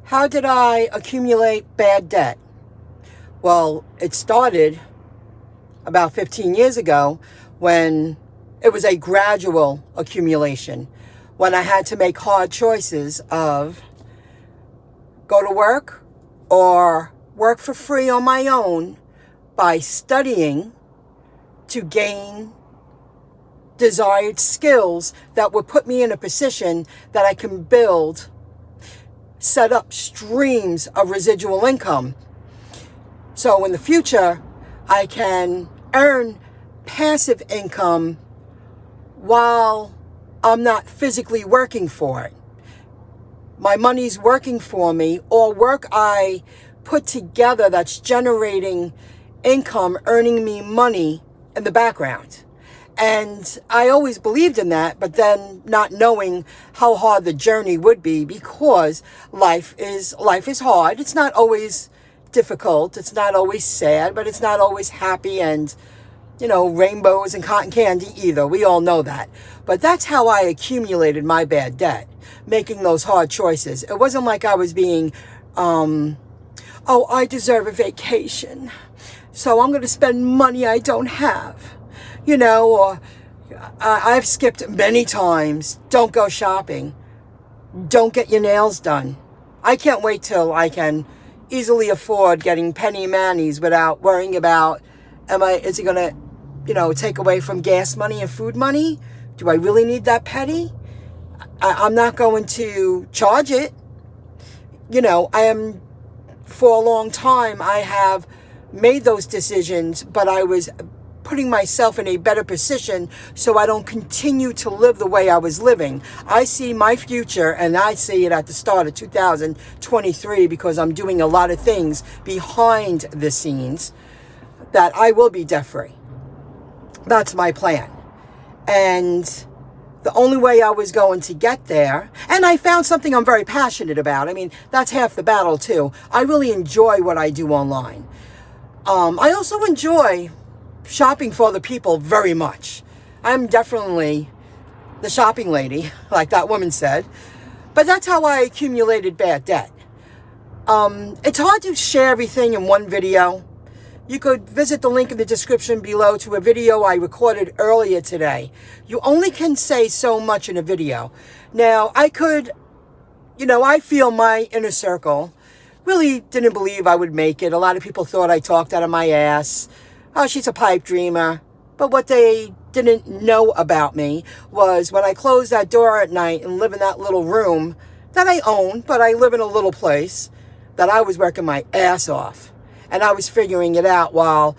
How did I accumulate bad debt? Well, it started about 15 years ago when it was a gradual accumulation, when I had to make hard choices of go to work or work for free on my own by studying to gain desired skills that would put me in a position that I can build, set up streams of residual income. So in the future, I can earn passive income while I'm not physically working for it. My money's working for me, or work I put together that's generating income, earning me money in the background. And I always believed in that, but then not knowing how hard the journey would be, because life is hard. It's not always difficult. It's not always sad, but it's not always happy and, rainbows and cotton candy either. We all know that. But that's how I accumulated my bad debt, making those hard choices. It wasn't like I was being, I deserve a vacation, so I'm going to spend money I don't have. Or I've skipped many times. Don't go shopping. Don't get your nails done. I can't wait till I can easily afford getting penny manis without worrying about, is it going to, take away from gas money and food money? Do I really need that penny? I'm not going to charge it. For a long time, I have made those decisions, but I was putting myself in a better position so I don't continue to live the way I was living. I see my future, and I see it at the start of 2023, because I'm doing a lot of things behind the scenes, that I will be debt-free. That's my plan. And the only way I was going to get there, and I found something I'm very passionate about. That's half the battle too. I really enjoy what I do online. I also enjoy shopping for other people very much. I'm definitely the shopping lady, like that woman said. But that's how I accumulated bad debt. It's hard to share everything in one video. You could visit the link in the description below to a video I recorded earlier today. You only can say so much in a video. Now, I could, I feel my inner circle really didn't believe I would make it. A lot of people thought I talked out of my ass. Oh, she's a pipe dreamer. But what they didn't know about me was when I closed that door at night and live in that little room that I own, but I live in a little place, that I was working my ass off. And I was figuring it out while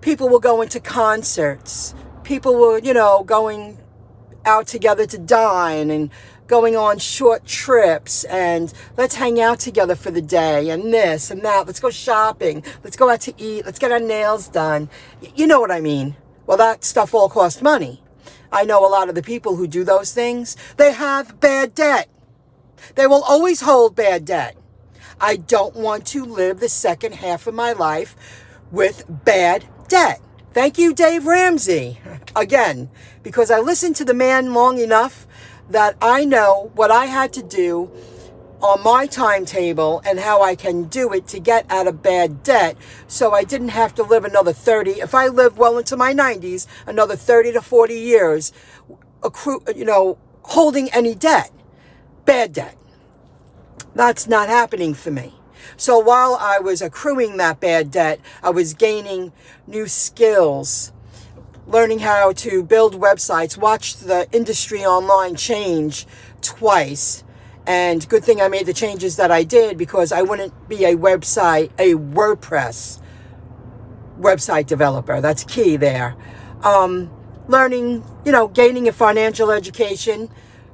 people were going to concerts. People were, going out together to dine and going on short trips, and let's hang out together for the day, and this and that. Let's go shopping. Let's go out to eat. Let's get our nails done. You know what I mean? Well, that stuff all costs money. I know a lot of the people who do those things, they have bad debt. They will always hold bad debt. I don't want to live the second half of my life with bad debt. Thank you, Dave Ramsey. Again, because I listened to the man long enough that I know what I had to do on my timetable and how I can do it to get out of bad debt, so I didn't have to live another 30, if I live well into my 90s, another 30 to 40 years, holding any debt, bad debt. That's not happening for me. So while I was accruing that bad debt, I was gaining new skills, learning how to build websites, watch the industry online change twice. And good thing I made the changes that I did, because I wouldn't be a WordPress website developer. That's key there. Learning, gaining a financial education.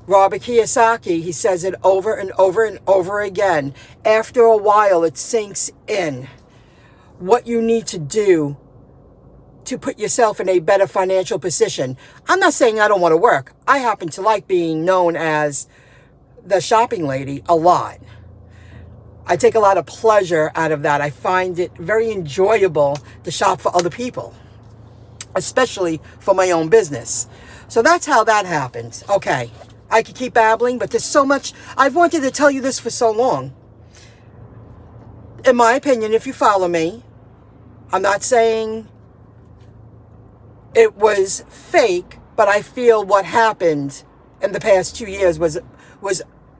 Robert Kiyosaki, he says it over and over and over again. After a while, it sinks in what you need to do to put yourself in a better financial position. I'm not saying I don't want to work. I happen to like being known as the shopping lady a lot. I take a lot of pleasure out of that. I find it very enjoyable to shop for other people, especially for my own business. So that's how that happens. Okay, I could keep babbling, but there's so much. I've wanted to tell you this for so long. in my opinion, if you follow me, I'm not saying it was fake, but I feel what happened in the past 2 years was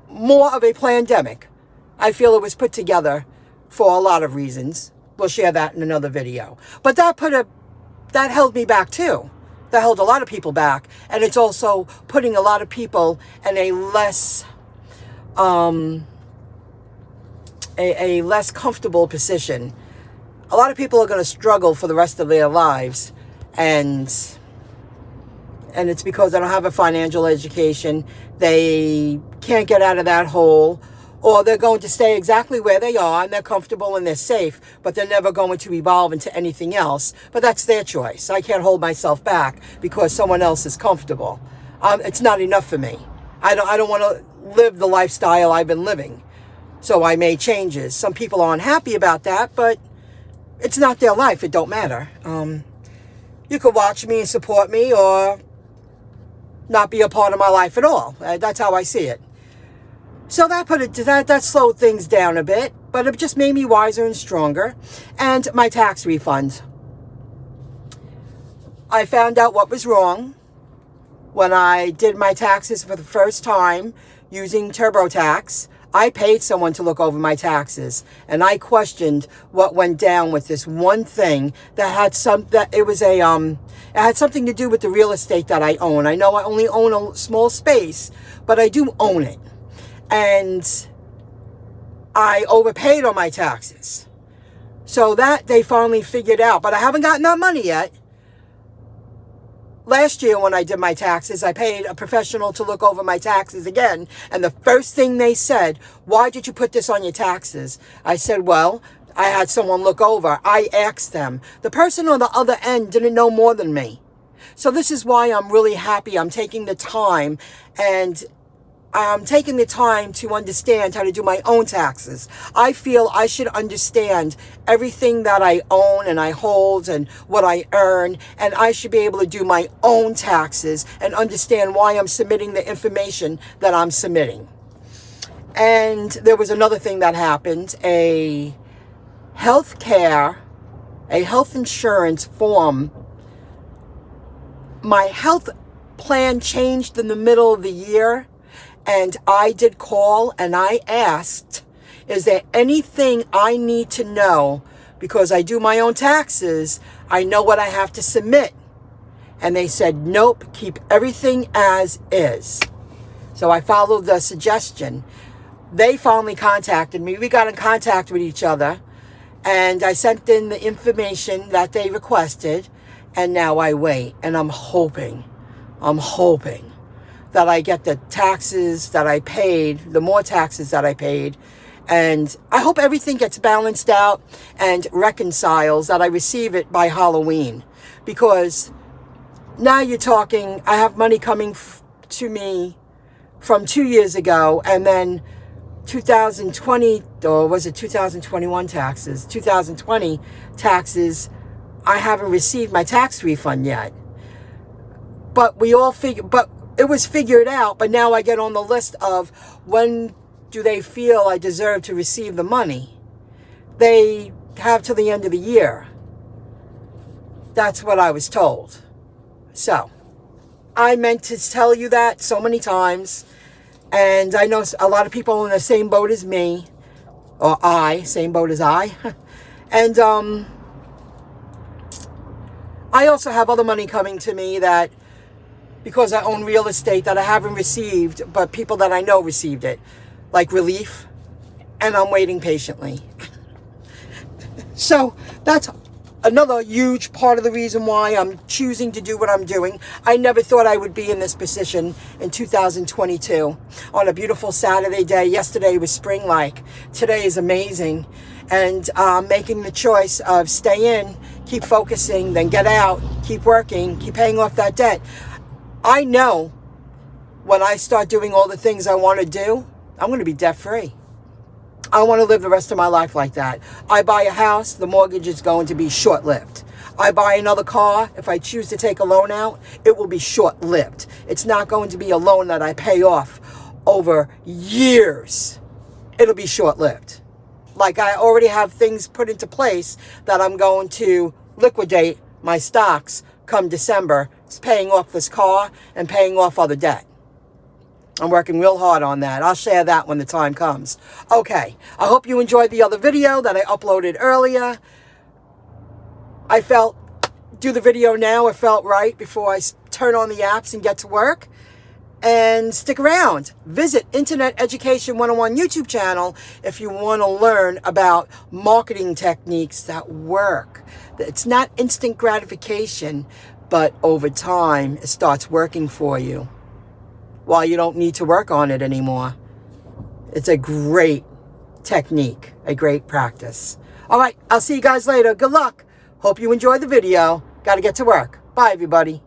more of a pandemic. I feel it was put together for a lot of reasons. We'll share that in another video. But that held me back too. That held a lot of people back. And it's also putting a lot of people in a less a less comfortable position. A lot of people are going to struggle for the rest of their lives, and it's because they don't have a financial education. They can't get out of that hole, or they're going to stay exactly where they are and they're comfortable and they're safe, but they're never going to evolve into anything else. But that's their choice. I can't hold myself back because someone else is comfortable. It's not enough for me. I don't want to live the lifestyle I've been living. So I made changes. Some people aren't happy about that, but it's not their life. It don't matter. You could watch me and support me, or not be a part of my life at all. That's how I see it. So that slowed things down a bit, but it just made me wiser and stronger. And my tax refund. I found out what was wrong when I did my taxes for the first time using TurboTax. I paid someone to look over my taxes, and I questioned what went down with this one thing that had it had something to do with the real estate that I own. I know I only own a small space, but I do own it. And I overpaid on my taxes. So that they finally figured out, but I haven't gotten that money yet. Last year when I did my taxes, I paid a professional to look over my taxes again. And the first thing they said, "Why did you put this on your taxes?" I said, "Well, I had someone look over." I asked them. The person on the other end didn't know more than me. So this is why I'm really happy. I'm taking the time, and I'm taking the time to understand how to do my own taxes. I feel I should understand everything that I own and I hold and what I earn, and I should be able to do my own taxes and understand why I'm submitting the information that I'm submitting. And there was another thing that happened. A health insurance form. My health plan changed in the middle of the year. And I did call and I asked, is there anything I need to know? Because I do my own taxes, I know what I have to submit. And they said, nope, keep everything as is. So I followed the suggestion. They finally contacted me. We got in contact with each other. And I sent in the information that they requested. And now I wait. And I'm hoping that I get the taxes that I paid, the more taxes that I paid. And I hope everything gets balanced out and reconciles, that I receive it by Halloween. Because now you're talking, I have money coming to me from 2 years ago, and then 2020, or was it 2021 taxes? 2020 taxes, I haven't received my tax refund yet. But it was figured out, but now I get on the list of when do they feel I deserve to receive the money. They have till the end of the year. That's what I was told. So, I meant to tell you that so many times, and I know a lot of people in the same boat as me, or same boat as I. And I also have other money coming to me that, because I own real estate, that I haven't received, but people that I know received it, like relief, and I'm waiting patiently. So that's another huge part of the reason why I'm choosing to do what I'm doing. I never thought I would be in this position in 2022 on a beautiful Saturday day. Yesterday was spring-like. Today is amazing. And I'm making the choice of stay in, keep focusing, then get out, keep working, keep paying off that debt. I know when I start doing all the things I want to do, I'm going to be debt-free. I want to live the rest of my life like that. I buy a house, the mortgage is going to be short-lived. I buy another car, if I choose to take a loan out, it will be short-lived. It's not going to be a loan that I pay off over years. It'll be short-lived. Like I already have things put into place that I'm going to liquidate my stocks come December. It's paying off this car and paying off other debt. I'm working real hard on that. I'll share that when the time comes. Okay, I hope you enjoyed the other video that I uploaded earlier. I felt, do the video now, it felt right before I turn on the apps and get to work. And stick around. Visit Internet Education 101 YouTube channel if you want to learn about marketing techniques that work. It's not instant gratification, but over time it starts working for you while you don't need to work on it anymore. It's a great technique, a great practice. All right, I'll see you guys later. Good luck. Hope you enjoyed the video. Got to get to work. Bye, everybody.